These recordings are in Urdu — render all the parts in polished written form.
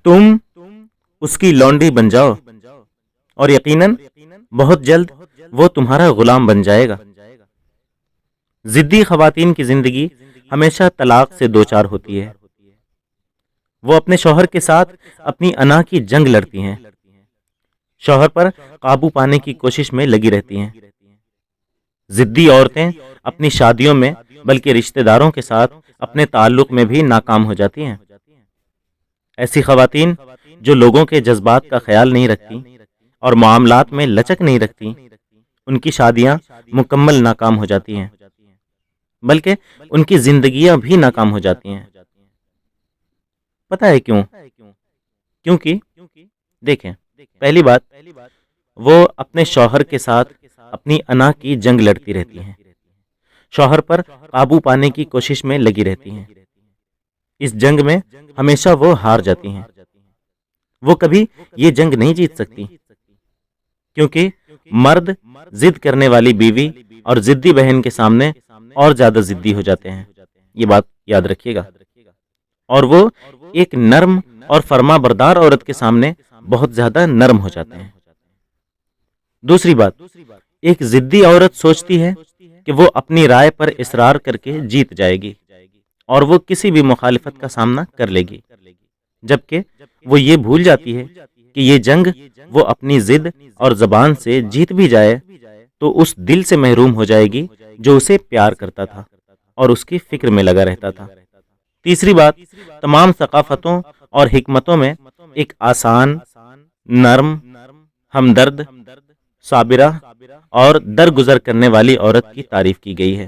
تم اس کی لونڈی بن جاؤ اور یقیناً بہت جلد وہ تمہارا غلام بن جائے گا۔ ضدی خواتین کی زندگی ہمیشہ طلاق سے دوچار ہوتی ہے۔ وہ اپنے شوہر کے ساتھ اپنی انا کی جنگ لڑتی ہیں، شوہر پر قابو پانے کی کوشش میں لگی رہتی ہیں۔ ضدی عورتیں اپنی شادیوں میں بلکہ رشتہ داروں کے ساتھ اپنے تعلق میں بھی ناکام ہو جاتی ہیں۔ ایسی خواتین جو لوگوں کے جذبات کا خیال نہیں رکھتی اور معاملات میں لچک نہیں رکھتی، ان کی شادیاں مکمل ناکام ہو جاتی ہیں، بلکہ ان کی زندگیاں بھی ناکام ہو جاتی ہیں۔ پتہ ہے کیوں؟ کیونکہ دیکھیں، پہلی بات، وہ اپنے شوہر کے ساتھ اپنی انا کی جنگ لڑتی رہتی ہیں، شوہر پر قابو پانے کی کوشش میں لگی رہتی ہیں۔ اس جنگ میں ہمیشہ وہ ہار جاتی ہیں۔ وہ کبھی یہ جنگ نہیں جیت سکتی، کیونکہ مرد ضد کرنے والی بیوی اور ضدی بہن کے سامنے اور زیادہ ضدی ہو جاتے ہیں۔ یہ بات یاد رکھیے گا۔ اور وہ ایک نرم اور فرما بردار عورت کے سامنے بہت زیادہ نرم ہو جاتے ہیں۔ دوسری بات، ایک ضدی عورت سوچتی ہے کہ وہ اپنی رائے پر اصرار کر کے جیت جائے گی اور وہ کسی بھی مخالفت کا سامنا کر لے گی، جبکہ وہ یہ بھول جاتی ہے کہ یہ جنگ وہ اپنی ضد اور زبان سے جیت بھی جائے تو اس دل سے محروم ہو جائے گی جو اسے پیار کرتا تھا اور اس کی فکر میں لگا رہتا تھا۔ تیسری بات، تمام ثقافتوں اور حکمتوں میں ایک آسان، نرم، ہمدرد، صابرہ اور درگزر کرنے والی عورت کی تعریف کی گئی ہے۔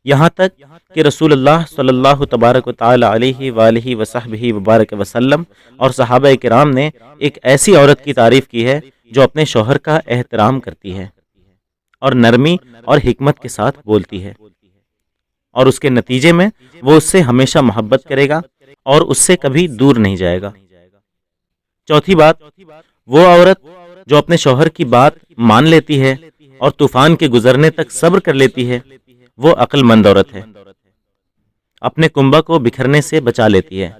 یہاں تک کہ رسول اللہ صلی اللہ تبارک و تعالی علیہ وآلہ وصحبہ وبارک وسلم اور صحابہ کرام نے ایک ایسی عورت کی تعریف کی ہے جو اپنے شوہر کا احترام کرتی ہے اور نرمی اور حکمت کے ساتھ بولتی ہے، اور اس کے نتیجے میں وہ اس سے ہمیشہ محبت کرے گا اور اس سے کبھی دور نہیں جائے گا۔ چوتھی بات، وہ عورت جو اپنے شوہر کی بات مان لیتی ہے اور طوفان کے گزرنے تک صبر کر لیتی ہے، وہ عقل مند عورت ہے، اپنے کنبہ کو بکھرنے سے بچا لیتی ہے۔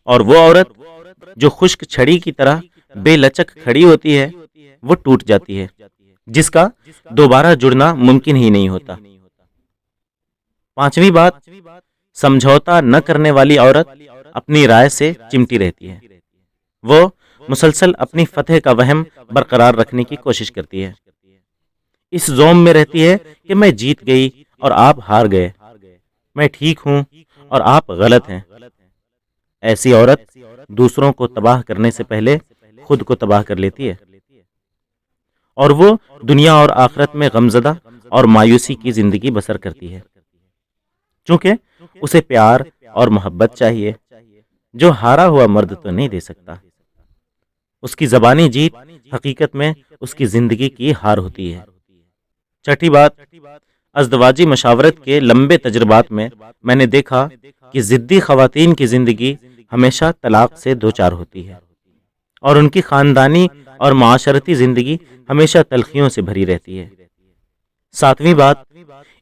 اور وہ عورت جو خشک چھڑی کی طرح بے لچک کھڑی ہوتی ہے، وہ ٹوٹ جاتی ہے، جس کا دوبارہ جڑنا ممکن ہی نہیں ہوتا۔ پانچویں بات، سمجھوتا نہ کرنے والی عورت اپنی رائے سے چمٹی رہتی ہے۔ وہ مسلسل اپنی فتح کا وہم برقرار رکھنے کی کوشش کرتی ہے، اس زوم میں رہتی ہے کہ میں جیت گئی اور آپ ہار گئے، میں ٹھیک ہوں اور آپ غلط ہیں۔ ایسی عورت دوسروں کو تباہ کرنے سے پہلے خود کو تباہ کر لیتی ہے، اور وہ دنیا اور آخرت میں غمزدہ اور مایوسی کی زندگی بسر کرتی ہے، چونکہ اسے پیار اور محبت چاہیے جو ہارا ہوا مرد تو نہیں دے سکتا۔ اس کی زبانی جیت حقیقت میں اس کی زندگی کی ہار ہوتی ہے۔ چھٹی بات، ازدواجی مشاورت کے لمبے تجربات میں میں نے دیکھا کہ ضدی خواتین کی زندگی ہمیشہ طلاق سے دوچار ہوتی ہے اور ان کی خاندانی اور معاشرتی زندگی ہمیشہ تلخیوں سے بھری رہتی ہے۔ ساتویں بات،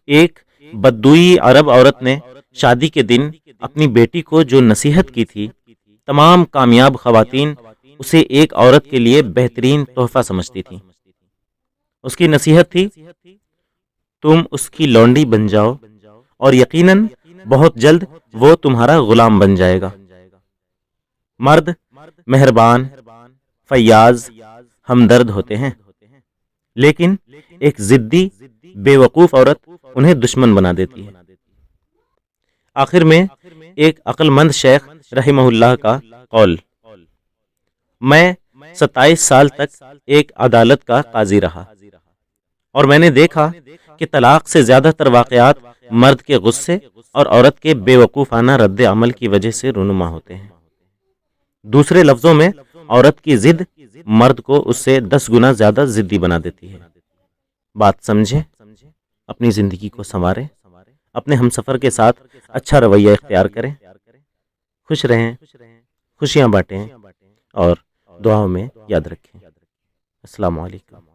ایک بدوئی عرب عورت نے شادی کے دن اپنی بیٹی کو جو نصیحت کی تھی، تمام کامیاب خواتین اسے ایک عورت کے لیے بہترین تحفہ سمجھتی تھیں۔ اس کی نصیحت تھی، تم اس کی لونڈی بن جاؤ اور یقیناً بہت جلد وہ تمہارا غلام بن جائے گا۔ مرد مہربان، فیاض، ہمدرد ہوتے ہیں، لیکن ایک ضدی، بے وقوف عورت انہیں دشمن بنا دیتی ہے۔ آخر میں ایک عقل مند شیخ رحمہ اللہ کا قول، میں 27 سال تک ایک عدالت کا قاضی رہا اور میں نے دیکھا کہ طلاق سے زیادہ تر واقعات مرد کے غصے اور عورت کے بے وقوفانہ رد عمل کی وجہ سے رونما ہوتے ہیں۔ دوسرے لفظوں میں، عورت کی ضد مرد کو اس سے 10 گنا زیادہ ضدی بنا دیتی ہے۔ بات سمجھیں، اپنی زندگی کو سنواریں، اپنے ہمسفر کے ساتھ اچھا رویہ اختیار کریں، خوش رہیں، خوشیاں بانٹیں اور دعاؤں میں یاد رکھیں۔ السلام علیکم۔